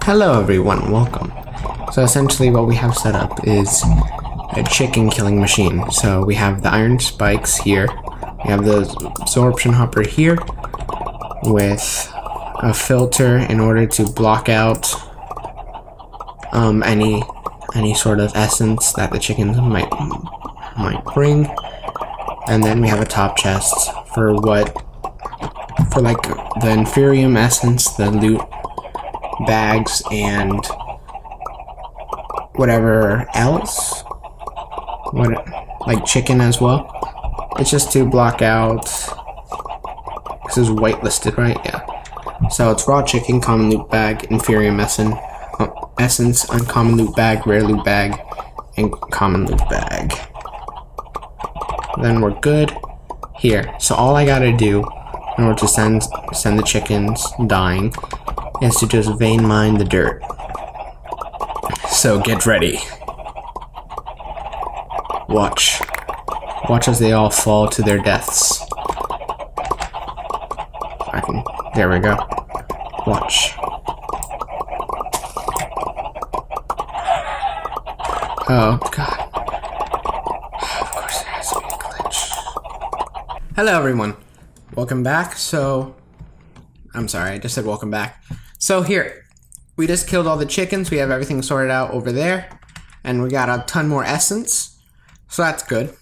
Hello everyone, welcome. So essentially what we have set up is a chicken killing machine. So we have the iron spikes here, we have the absorption hopper here with a filter in order to block out any sort of essence that the chickens might bring. And then we have a top chest for like the Inferium essence, the loot bags, and whatever else, like chicken as well. It's just to block out. This is whitelisted, right? Yeah. So it's raw chicken, common loot bag, Inferium essence, uncommon loot bag, rare loot bag, and common loot bag. Then we're good here. So all I gotta do in order to send the chickens dying is to just vein mine the dirt. So get ready. Watch as they all fall to their deaths. There we go. Watch. Oh god. Of course there has to be a glitch. Hello everyone. Welcome back. I'm sorry, I just said welcome back. So here, we just killed all the chickens. We have everything sorted out over there. And we got a ton more essence. So that's good.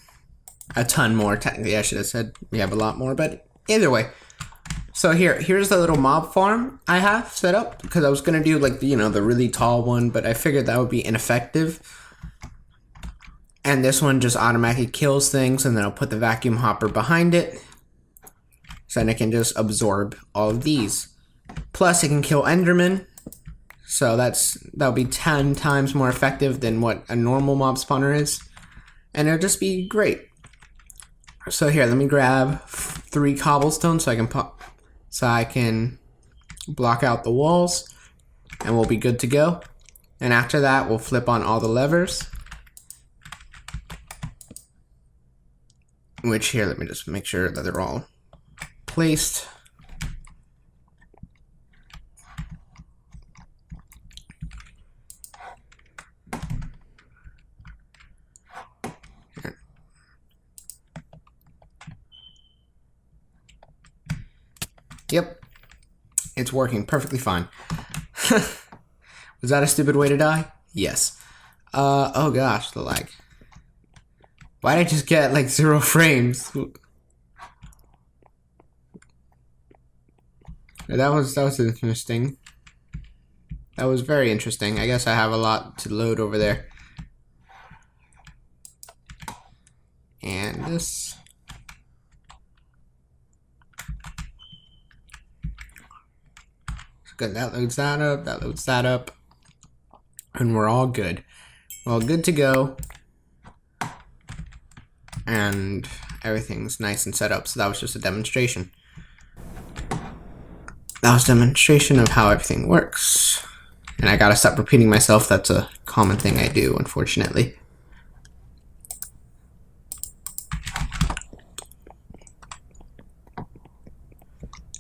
A ton more. Technically, I should have said we have a lot more, but either way. So here's the little mob farm I have set up. Because I was going to do like, the really tall one, but I figured that would be ineffective. And this one just automatically kills things, and then I'll put the vacuum hopper behind it. So then it can just absorb all of these. Plus, it can kill Enderman, so that'll be 10 times more effective than what a normal mob spawner is, and it'll just be great. So here, let me grab 3 cobblestone so I can block out the walls, and we'll be good to go. And after that, we'll flip on all the levers. Which here, let me just make sure that they're all placed. Yep, it's working perfectly fine. Was that a stupid way to die? Yes. Oh gosh, the lag. Why did I just get like 0 frames? That was interesting. That was very interesting. I guess I have a lot to load over there. And this. Good, that loads that up, and we're all good. Well, good to go, and everything's nice and set up. So that was just a demonstration. That was a demonstration of how everything works, and I gotta stop repeating myself. That's a common thing I do, unfortunately.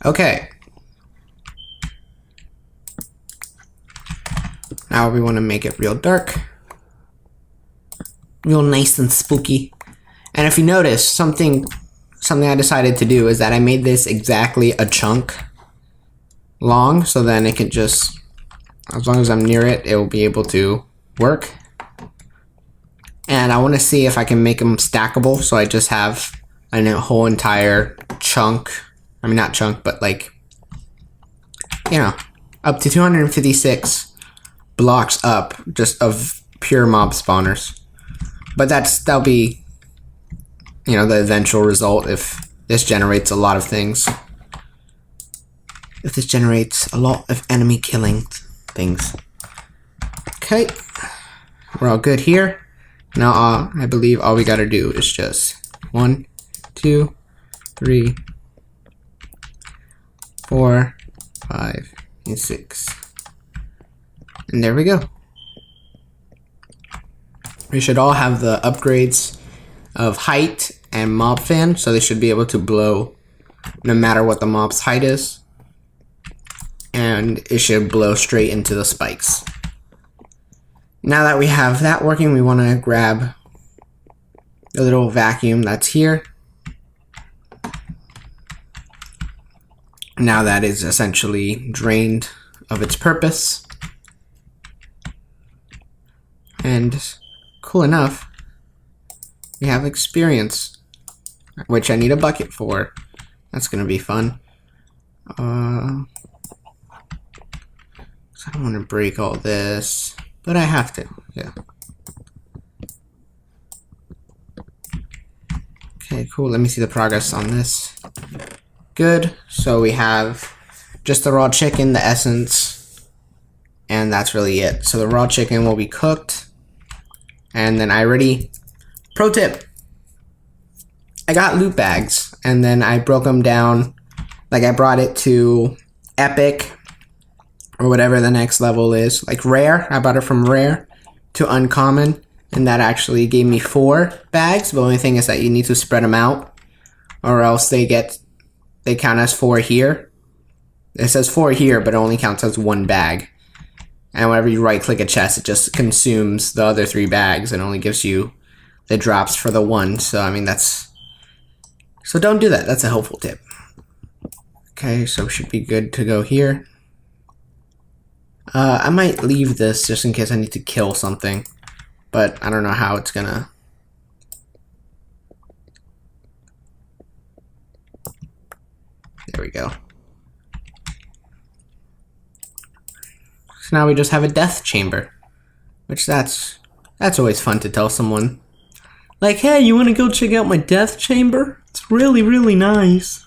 Okay. Now we want to make it real dark, real nice and spooky. And if you notice, something I decided to do is that I made this exactly a chunk long, so then it can just, as long as I'm near it, it will be able to work. And I want to see if I can make them stackable, so I just have a whole entire chunk. I mean, not chunk, but like, up to 256 blocks up just of pure mob spawners. But that'll be the eventual result if this generates a lot of things. If this generates a lot of enemy killing things. Okay, we're all good here. Now I believe all we gotta do is just 1, 2, 3, 4, 5, and 6. And there we go. We should all have the upgrades of height and mob fan, so they should be able to blow no matter what the mob's height is. And and it should blow straight into the spikes. Now that we have that working, we want to grab the little vacuum that's here. Now that is essentially drained of its purpose. And cool enough, we have experience, which I need a bucket for. That's gonna be fun. So I don't want to break all this, but I have to, yeah. Okay, cool, let me see the progress on this. Good, so we have just the raw chicken, the essence, and that's really it. So the raw chicken will be cooked, and then pro tip, I got loot bags, and then I broke them down, like I brought it to epic, or whatever the next level is, like rare, I bought it from rare to uncommon, and that actually gave me 4 bags. The only thing is that you need to spread them out, or else they count as 4 here. It says 4 here, but it only counts as 1 bag. And whenever you right click a chest, it just consumes the other 3 bags and only gives you the drops for the 1. So I mean, so don't do that. That's a helpful tip. Okay, so we should be good to go here. I might leave this just in case I need to kill something, but I don't know how it's gonna. There we go. So now we just have a death chamber, which that's always fun to tell someone. Like, hey, you want to go check out my death chamber? It's really, really nice.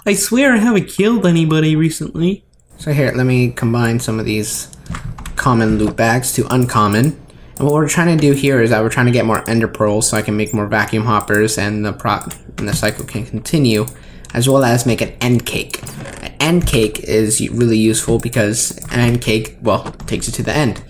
I swear I haven't killed anybody recently. So here, let me combine some of these common loot bags to uncommon. And what we're trying to do here is that we're trying to get more ender pearls so I can make more vacuum hoppers and the cycle can continue, as well as make an end cake. An end cake is really useful because an end cake, well, takes you to the end.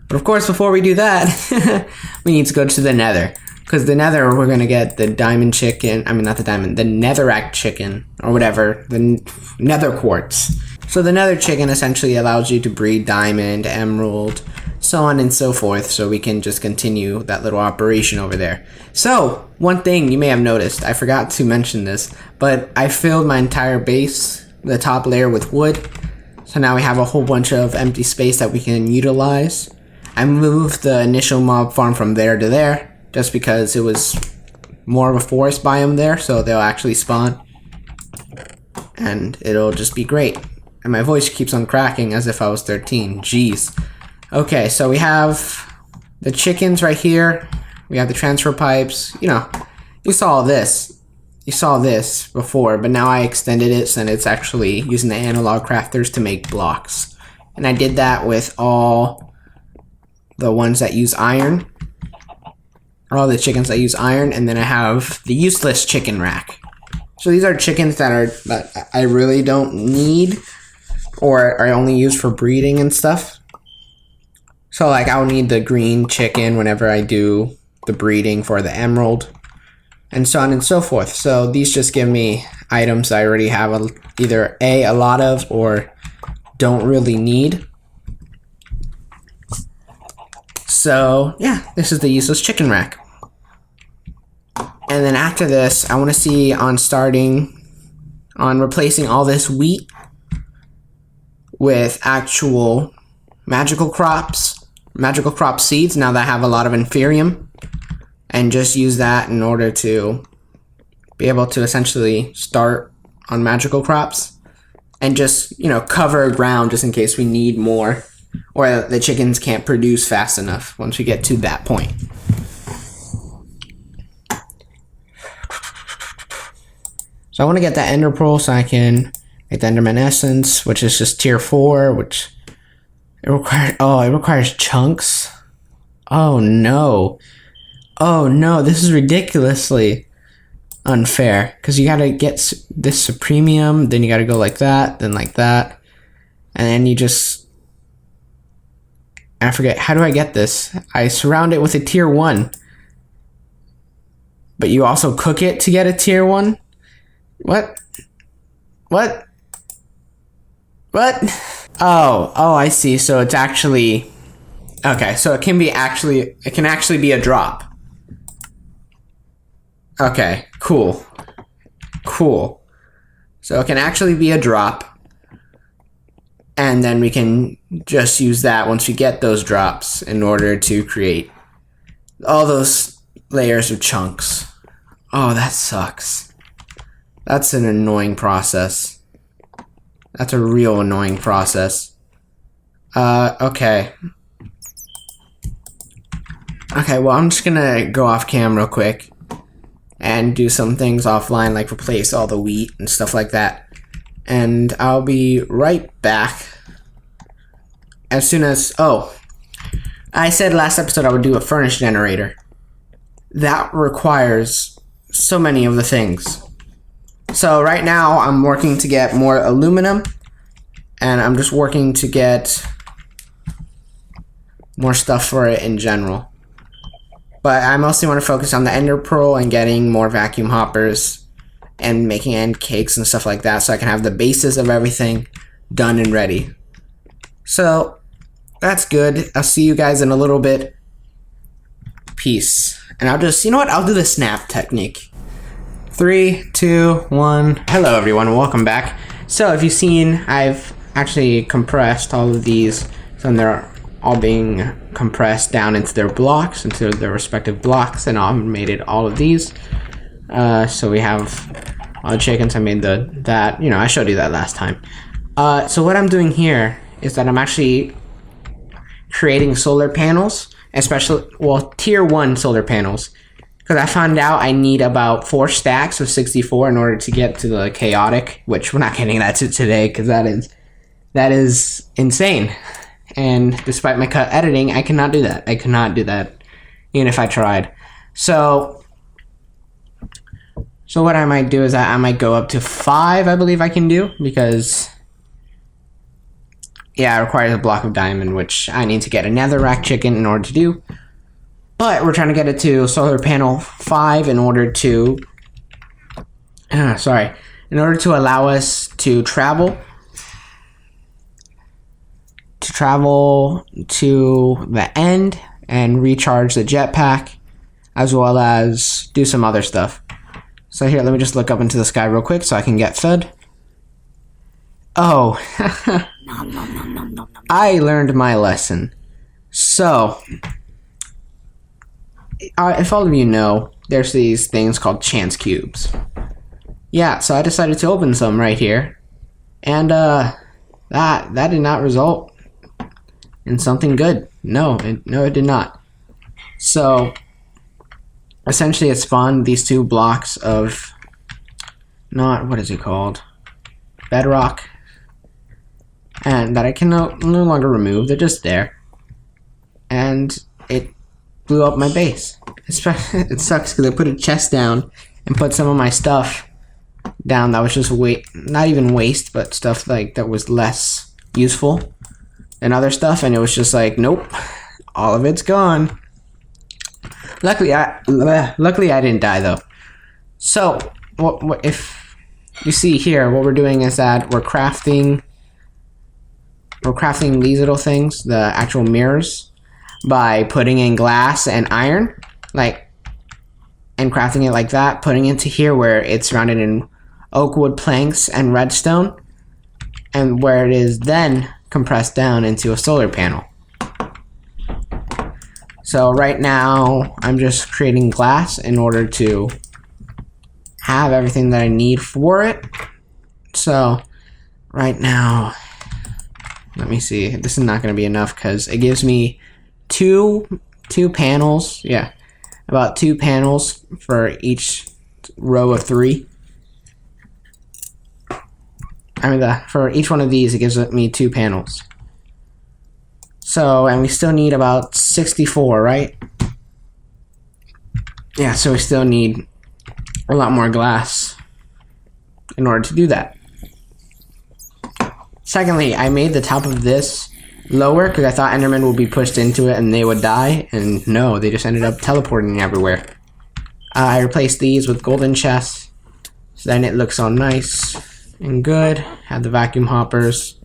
But of course, before we do that, we need to go to the nether. Because the nether, we're going to get the diamond chicken, I mean not the diamond, the netherrack chicken, or whatever, the nether quartz. So the nether chicken essentially allows you to breed diamond, emerald, so on and so forth, so we can just continue that little operation over there. So, one thing you may have noticed, I forgot to mention this, but I filled my entire base, the top layer, with wood. So now we have a whole bunch of empty space that we can utilize. I moved the initial mob farm from there to there, just because it was more of a forest biome there, so they'll actually spawn. And it'll just be great. And my voice keeps on cracking as if I was 13. Jeez. Okay, so we have the chickens right here. We have the transfer pipes. You know, you saw this. You saw this before, but now I extended it so it's actually using the analog crafters to make blocks. And I did that with all the ones that use iron. All the chickens that use iron, and then I have the useless chicken rack. So these are chickens that I really don't need, or I only use for breeding and stuff. So like I'll need the green chicken whenever I do the breeding for the emerald, and so on and so forth. So these just give me items I already have either a lot of or don't really need. So yeah, this is the useless chicken rack. And then after this, I want to see on replacing all this wheat with actual magical crop seeds, now that I have a lot of inferium, and just use that in order to be able to essentially start on magical crops and just, you know, cover ground just in case we need more or the chickens can't produce fast enough once we get to that point. So I want to get that ender pearl so I can make the enderman essence, which is just tier 4, which it requires chunks. Oh no. Oh no, this is ridiculously unfair, because you gotta get this supremium, then you gotta go like that, then like that, and then you just, I forget, how do I get this? I surround it with a tier 1, but you also cook it to get a tier 1? What? What? Oh, I see. So it's actually... Okay, so it can actually be a drop. Okay, cool. Cool. So it can actually be a drop. And then we can just use that once we get those drops in order to create all those layers of chunks. Oh, that sucks. That's an annoying process. That's a real annoying process. Okay. Okay, well, I'm just gonna go off camera real quick and do some things offline, like replace all the wheat and stuff like that. And I'll be right back as soon as... Oh, I said last episode I would do a furnace generator. That requires so many of the things. So right now I'm working to get more aluminum, and I'm just working to get more stuff for it in general. But I mostly want to focus on the ender pearl and getting more vacuum hoppers and making end cakes and stuff like that, so I can have the basis of everything done and ready. So that's good. I'll see you guys in a little bit. Peace. And I'll just, you know what? I'll do the snap technique. 3, 2, 1. Hello everyone, welcome back. So if you've seen, I've actually compressed all of these, so they're all being compressed down into their blocks, into their respective blocks, and automated all of these. So we have all the chickens. I made that, you know, I showed you that last time. So what I'm doing here is that I'm actually creating solar panels, especially, well, tier 1 solar panels, because I found out I need about 4 stacks of 64 in order to get to the chaotic, which we're not getting that to today, because that is insane. And despite my cut editing, I cannot do that. I cannot do that, even if I tried. So what I might do is I might go up to 5, I believe I can do, because, yeah, it requires a block of diamond, which I need to get a netherrack chicken in order to do. But we're trying to get it to solar panel 5 in order to, in order to allow us to travel to the end and recharge the jetpack, as well as do some other stuff. So here, let me just look up into the sky real quick so I can get fed. Oh, I learned my lesson. So, if all of you know, there's these things called chance cubes. Yeah, so I decided to open some right here, and that did not result in something good. No, it did not. So essentially it spawned these 2 blocks of, not, what is it called, bedrock, and that I can no longer remove. They're just there, and it blew up my base. It sucks because I put a chest down and put some of my stuff down that was just not even waste, but stuff like that was less useful than other stuff, and it was just like, nope, all of it's gone. Luckily I didn't die though. So what if you see here, what we're doing is that we're crafting these little things, the actual mirrors, by putting in glass and iron, and crafting it like that, putting it to here where it's surrounded in oak wood planks and redstone, and where it is then compressed down into a solar panel. So right now I'm just creating glass in order to have everything that I need for it. So right now, let me see, this is not going to be enough because it gives me two panels. Yeah, about 2 panels for each row of 3. I mean, for each one of these, it gives me 2 panels. So, and we still need about 64, right? Yeah, so we still need a lot more glass in order to do that. Secondly, I made the top of this lower because I thought Endermen would be pushed into it and they would die, and no, they just ended up teleporting everywhere. I replaced these with golden chests, so then it looks all nice and good. Have the vacuum hoppers.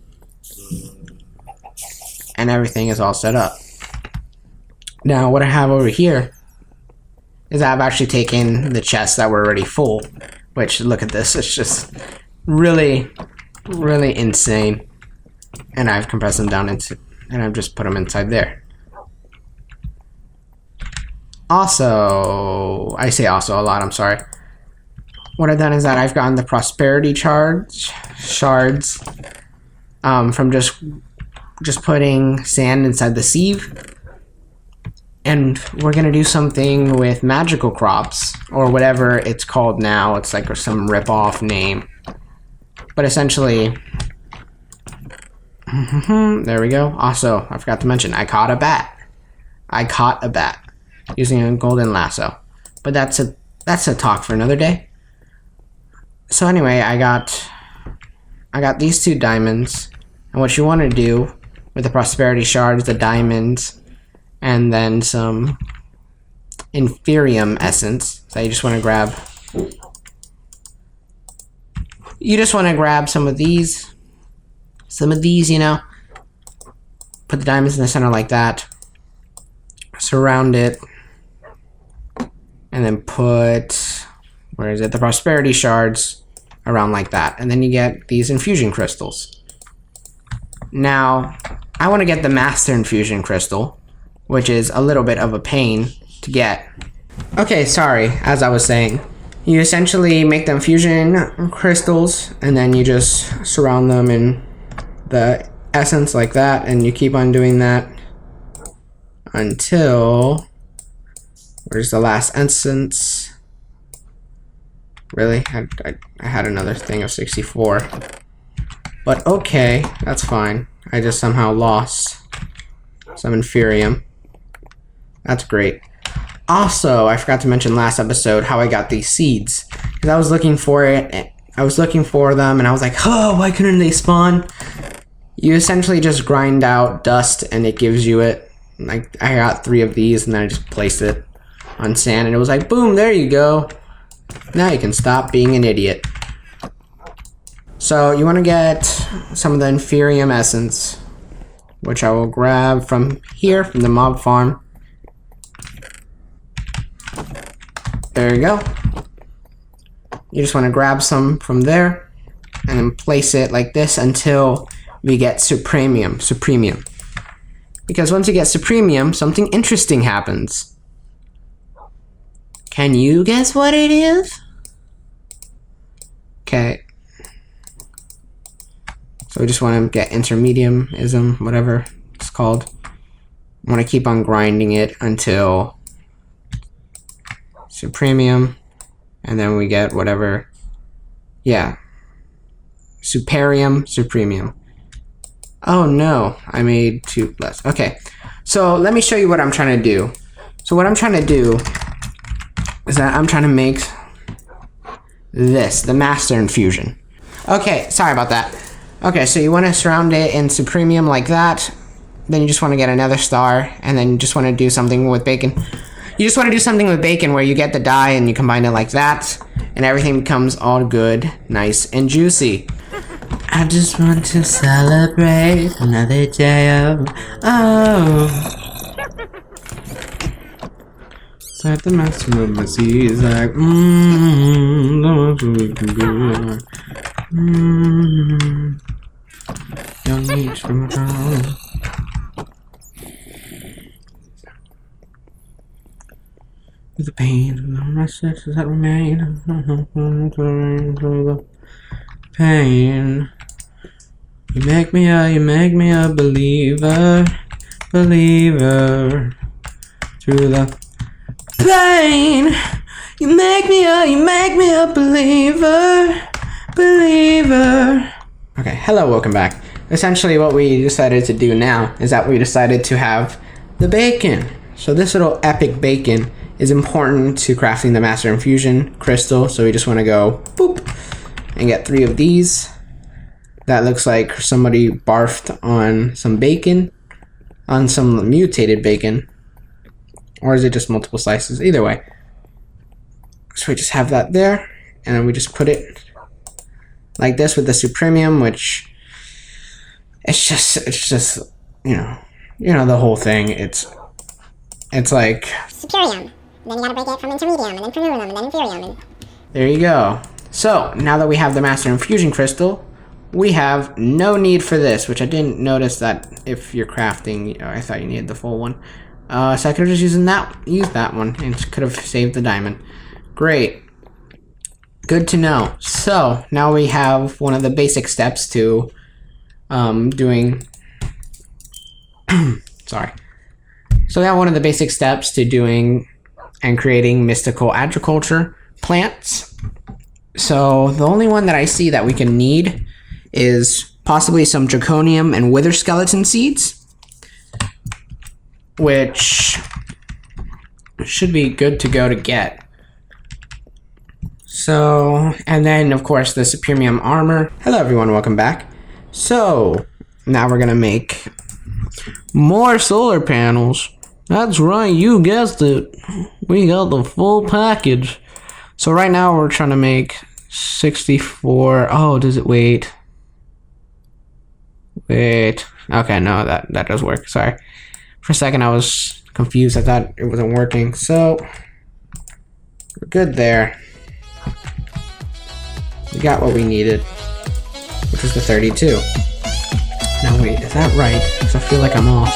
And everything is all set up. Now what I have over here is I've actually taken the chests that were already full, which, look at this, it's just really insane. And I've compressed them down into, and I've just put them inside there. Also, I say also a lot, I'm sorry. What I've done is that I've gotten the prosperity shards from just putting sand inside the sieve. And we're gonna do something with magical crops, or whatever it's called now. It's like some rip-off name. But essentially, there we go. Also, I forgot to mention, I caught a bat. Using a golden lasso. But that's a talk for another day. So anyway, I got these 2 diamonds. And what you want to do with the prosperity shards, the diamonds, and then some Infusion essence. So you just want to grab some of these, you know. Put the diamonds in the center like that. Surround it. And then put, where is it? The prosperity shards around like that. And then you get these infusion crystals. Now, I want to get the master infusion crystal, which is a little bit of a pain to get. Okay, sorry, as I was saying. You essentially make the infusion crystals, and then you just surround them in the essence like that, and you keep on doing that until... Where's the last essence? Really? I had another thing of 64. But okay, that's fine. I just somehow lost some Inferium. That's great. Also, I forgot to mention last episode how I got these seeds. Because I was looking for it. I was looking for them and I was like, oh, why couldn't they spawn? You essentially just grind out dust and it gives you it. Like, I got 3 of these and then I just placed it on sand and it was like, boom, there you go. Now you can stop being an idiot. So you want to get some of the Inferium essence, which I will grab from here, from the mob farm. There you go. You just want to grab some from there and then place it like this until we get Supremium. Because once you get Supremium, something interesting happens. Can you guess what it is? Okay. So we just want to get Intermediumism, whatever it's called. I want to keep on grinding it until Supremium. And then we get whatever. Yeah. Supremium. Oh no, I made 2 less. Okay. So let me show you what I'm trying to do. So what I'm trying to do is that I'm trying to make this, the Master Infusion. Okay, sorry about that. Okay, so you want to surround it in Supremium like that. Then you just want to get another star, and then you just want to do something with bacon. You just want to do something with bacon where you get the dye and you combine it like that, and everything becomes all good, nice, and juicy. I just want to celebrate another day of, It's like the master of my sea is like, so much we can do. Young age from a child. With the pain of my senses that remain. Pain. You make me a believer. Through the pain, you make me a believer. Okay, hello, welcome back. Essentially what we decided to do now is that we decided to have the bacon. So this little epic bacon is important to crafting the Master Infusion crystal. So we just want to go boop and get 3 of these. That looks like somebody barfed on some bacon, on some mutated bacon. Or is it just multiple slices? Either way. So we just have that there. And then we just put it like this with the Supremium, which It's just, the whole thing. It's like Superium. And then you gotta break it from intermedium, and then primum, and then inferium. And there you go. So now that we have the master infusion crystal, we have no need for this, which I didn't notice that if you're crafting. I thought you needed the full one. So I could have just used that one and could have saved the diamond. Great. Good to know. So now we have one of the basic steps to doing. Sorry. So we have one of the basic steps to doing and creating mystical agriculture plants. So the only one that I see that we can need is possibly some draconium and wither skeleton seeds, which should be good to go to get. So, and then of course the Superium armor. Hello everyone, welcome back. So, now we're gonna make more solar panels. That's right, you guessed it. We got the full package. So right now we're trying to make 64. Oh, does it wait? Wait. Okay, no, that does work. Sorry. For a second I was confused. I thought it wasn't working. So we're good there. We got what we needed, which was the 32. Now wait, is that right? Because I feel like I'm off.